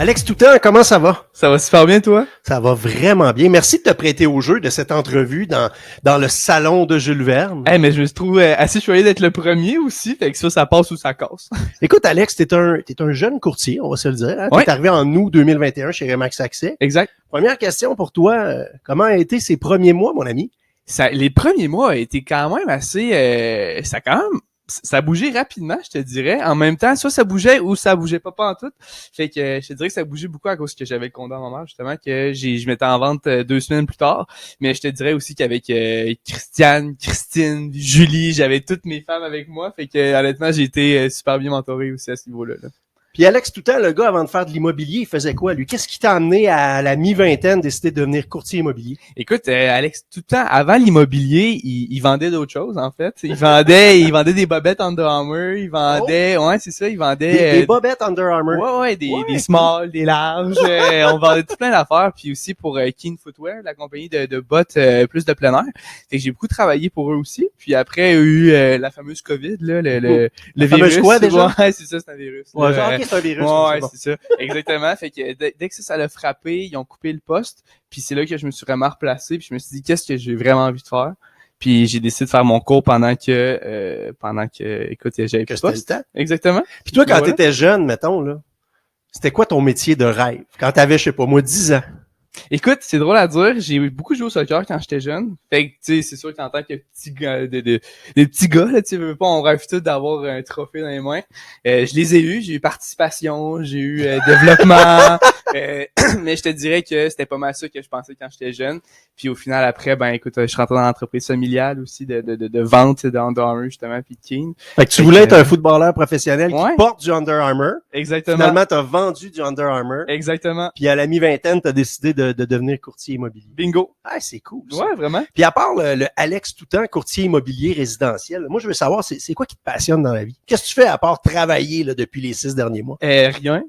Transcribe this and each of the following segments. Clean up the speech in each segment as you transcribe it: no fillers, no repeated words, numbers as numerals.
Alex Toutan, comment ça va? Ça va super bien, toi? Ça va vraiment bien. Merci de te prêter au jeu de cette entrevue dans le salon de Jules Verne. Hey, mais je me trouve assez choyé d'être le premier aussi, fait que ça passe ou ça casse. Écoute, Alex, t'es un jeune courtier, on va se le dire. Hein? Ouais. T'es arrivé en août 2021 chez Remax Accès. Exact. Première question pour toi, comment a été ces premiers mois, mon ami? Les premiers mois étaient quand même assez... ça a bougé rapidement, je te dirais. En même temps, soit ça bougeait ou ça bougeait pas en tout. Fait que je te dirais que ça bougeait beaucoup à cause que j'avais le condo à ma mère, justement, que je mettais en vente 2 semaines plus tard. Mais je te dirais aussi qu'avec Christine, Julie, j'avais toutes mes femmes avec moi. Fait que honnêtement, j'ai été super bien mentoré aussi à ce niveau-là. Là. Puis Alex Toutan, le gars, avant de faire de l'immobilier, il faisait quoi, lui? Qu'est-ce qui t'a amené à la mi-vingtaine décider de devenir courtier immobilier? Écoute, Alex, tout le temps, avant l'immobilier, il vendait d'autres choses, en fait. Il vendait des bobettes Under Armour, il vendait, il vendait... Des bobettes Under Armour. Des small, des larges, on vendait tout plein d'affaires, puis aussi pour Keen Footwear, la compagnie de bottes plus de plein air. Fait que j'ai beaucoup travaillé pour eux aussi, puis après, il y a eu la fameuse COVID, là, le virus. Quoi, déjà? Ouais, c'est ça, c'est un virus. Ouais, c'est un virus. Ouais, c'est ça. Exactement. Fait que dès que ça l'a frappé, ils ont coupé le poste. Puis c'est là que je me suis vraiment replacé. Puis je me suis dit, qu'est-ce que j'ai vraiment envie de faire? Puis j'ai décidé de faire mon cours pendant que écoute, j'avais plus de poste. Exactement. Puis toi, quand t'étais jeune, mettons, là, c'était quoi ton métier de rêve? Quand t'avais, je sais pas, moi, 10 ans. Écoute, c'est drôle à dire, j'ai beaucoup joué au soccer quand j'étais jeune. Fait que, tu sais, c'est sûr qu'en tant que petit gars, des petits gars, là, tu veux pas, on rêve tous d'avoir un trophée dans les mains. Je les ai eus, j'ai eu participation, j'ai eu développement, mais je te dirais que c'était pas mal ça que je pensais quand j'étais jeune. Puis au final, après, ben écoute, je suis rentré dans l'entreprise familiale aussi de vente de Under Armour, justement, puis de Keen. Fait que tu voulais être un footballeur professionnel qui porte du Under Armour. Exactement. Finalement, t'as vendu du Under Armour. Exactement. Puis à la mi-vingtaine, t'as décidé de devenir courtier immobilier. Bingo. Ah, c'est cool, ça. Ouais, vraiment. Puis à part le Alex Toutan, courtier immobilier résidentiel, moi, je veux savoir, c'est quoi qui te passionne dans la vie? Qu'est-ce que tu fais à part travailler, là, depuis les 6 derniers mois? Rien.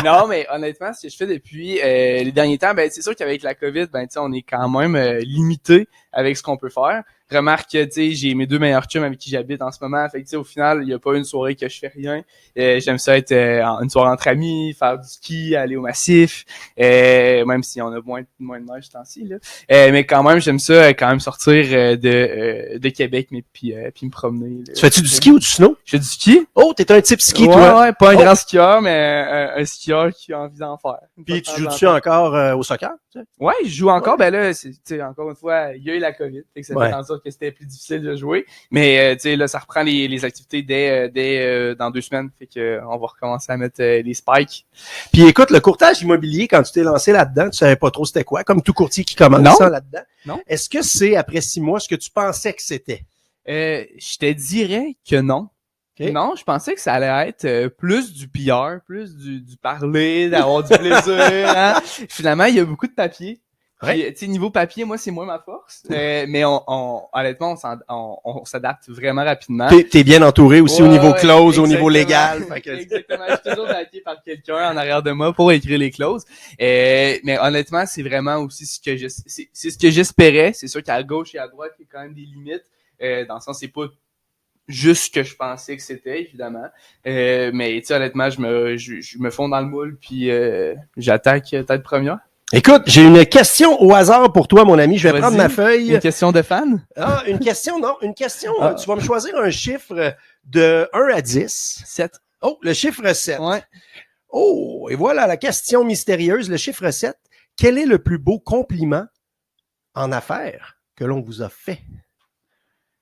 Non, mais honnêtement, ce que je fais depuis les derniers temps, ben, c'est sûr qu'avec la COVID, ben, tu sais, on est quand même limité avec ce qu'on peut faire. Remarque que, tu sais, j'ai mes 2 meilleurs chums avec qui j'habite en ce moment. Fait que, tu sais, au final, il y a pas une soirée que je fais rien. J'aime ça être une soirée entre amis, faire du ski, aller au massif. Même si on a moins de neige ce temps-ci, là. Mais quand même, j'aime ça quand même sortir de Québec, mais puis me promener. Là. Tu fais-tu du ski ou du snow? Je fais du ski. Oh, t'es un type ski, toi? Ouais, pas un grand skieur, mais un skieur qui a envie d'en faire. Puis tu joues-tu encore au soccer? Tu sais? Ouais, je joue encore. Ben là, tu sais, encore une fois, il y a eu la COVID, fait que ça fait en sorte que c'était plus difficile de jouer. Mais tu sais, là, ça reprend les activités dès dans 2 semaines, fait que on va recommencer à mettre les spikes. Puis écoute, le courtage immobilier, quand tu t'es lancé là-dedans, tu savais pas trop c'était quoi, comme tout courtier qui commence ça là-dedans. Non. Est-ce que c'est après 6 mois ce que tu pensais que c'était? Je te dirais que non. Okay. Non, je pensais que ça allait être plus du PR, plus du parler, d'avoir du plaisir. Hein? Finalement, il y a beaucoup de papier. Ouais. Tu sais, niveau papier, moi, c'est moins ma force. Mais honnêtement, on s'adapte vraiment rapidement. T'es bien entouré aussi au niveau clause, au niveau légal. Exactement. Je suis toujours backé par quelqu'un en arrière de moi pour écrire les clauses. Mais honnêtement, c'est vraiment aussi ce que j'espérais. C'est sûr qu'à gauche et à droite, il y a quand même des limites. Dans le sens, c'est pas juste ce que je pensais que c'était, évidemment. Mais tu sais, honnêtement, je me fonds dans le moule, puis j'attaque tête première. Écoute, j'ai une question au hasard pour toi, mon ami. Je vais prendre ma feuille. Une question de fan? Ah, une question, non. Une question, tu vas me choisir un chiffre de 1 à 10. 7. Oh, le chiffre 7. Ouais. Oh, et voilà la question mystérieuse, le chiffre 7. Quel est le plus beau compliment en affaires que l'on vous a fait?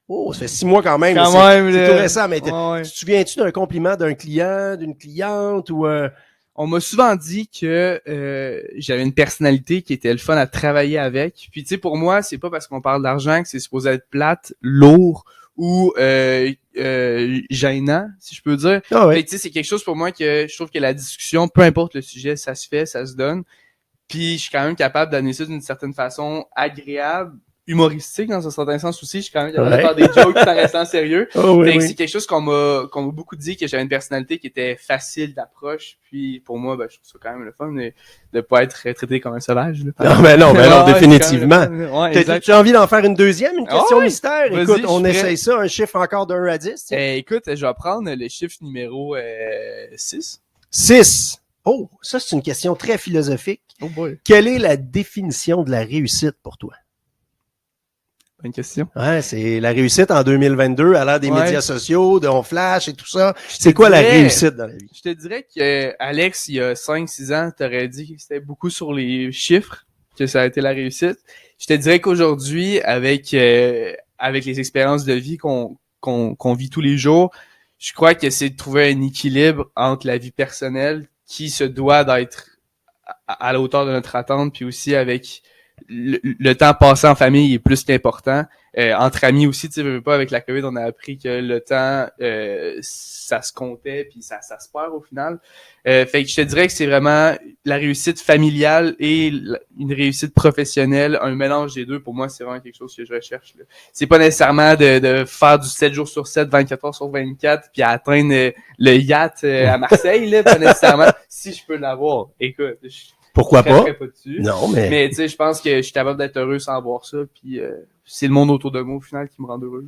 Oh, ça fait 6 mois quand même. C'est tout récent, mais tu te souviens-tu d'un compliment d'un client, d'une cliente ou... On m'a souvent dit que j'avais une personnalité qui était le fun à travailler avec. Puis tu sais, pour moi, c'est pas parce qu'on parle d'argent que c'est supposé être plate, lourd ou gênant, si je peux dire. Ah ouais. Mais tu sais, c'est quelque chose pour moi que je trouve que la discussion, peu importe le sujet, ça se fait, ça se donne. Puis je suis quand même capable d'amener ça d'une certaine façon agréable, humoristique dans un certain sens aussi. Je suis quand même capable de faire des jokes tout en restant sérieux. C'est quelque chose qu'on m'a beaucoup dit, que j'avais une personnalité qui était facile d'approche. Puis pour moi, ben, je trouve ça quand même le fun de pas être traité comme un sauvage. Là, non, définitivement. Ouais, tu as envie d'en faire une deuxième, une question mystère? Écoute, on essaye ça. Un chiffre encore de 1 à 10. Écoute, je vais prendre le chiffre numéro 6. 6. Oh, ça, c'est une question très philosophique. Oh boy. Quelle est la définition de la réussite pour toi? Bonne question. Ouais, c'est la réussite en 2022 à l'ère des médias sociaux, de On Flash et tout ça. C'est Je quoi la dirais- réussite dans la vie? Je te dirais que Alex, il y a 5-6 ans, t'aurais dit que c'était beaucoup sur les chiffres, que ça a été la réussite. Je te dirais qu'aujourd'hui, avec les expériences de vie qu'on vit tous les jours, je crois que c'est de trouver un équilibre entre la vie personnelle qui se doit d'être à la hauteur de notre attente, puis aussi avec le temps passé en famille est plus qu'important. Entre amis aussi, tu sais, pas avec la COVID, on a appris que le temps, ça se comptait, puis ça se perd au final. Fait que je te dirais que c'est vraiment la réussite familiale et une réussite professionnelle, un mélange des deux. Pour moi, c'est vraiment quelque chose que je recherche. Là. C'est pas nécessairement de faire du 7 jours sur 7, 24 heures sur 24, puis atteindre le yacht à Marseille, là, pas nécessairement. Si je peux l'avoir, écoute, Pourquoi pas? pas dessus. Non, mais... Mais tu sais, je pense que je suis capable d'être heureux sans avoir ça, puis c'est le monde autour de moi au final qui me rend heureux.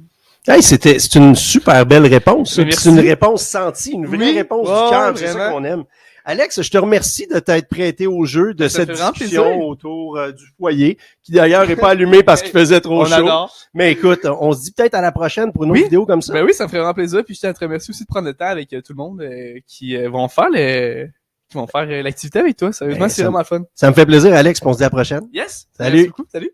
Hey, c'est une super belle réponse. C'est Merci. une réponse sentie, une vraie Oui. réponse Ouais, du cœur. C'est ça vraiment. qu'on aime. Alex, je te remercie de t'être prêté au jeu de Ça cette fait vraiment discussion plaisir. autour du foyer, qui d'ailleurs n'est pas allumé parce qu'il faisait trop On chaud. adore. Mais écoute, on se dit peut-être à la prochaine pour une autre Oui. vidéo comme ça. Ben oui, ça me ferait vraiment plaisir. Puis je tiens à te remercier aussi de prendre le temps avec tout le monde qui vont faire l'activité avec toi. Sérieusement, Ben, c'est ça- vraiment le fun. Ça me fait plaisir, Alex, puis on se dit à la prochaine. Yes. Salut. Merci beaucoup. Salut.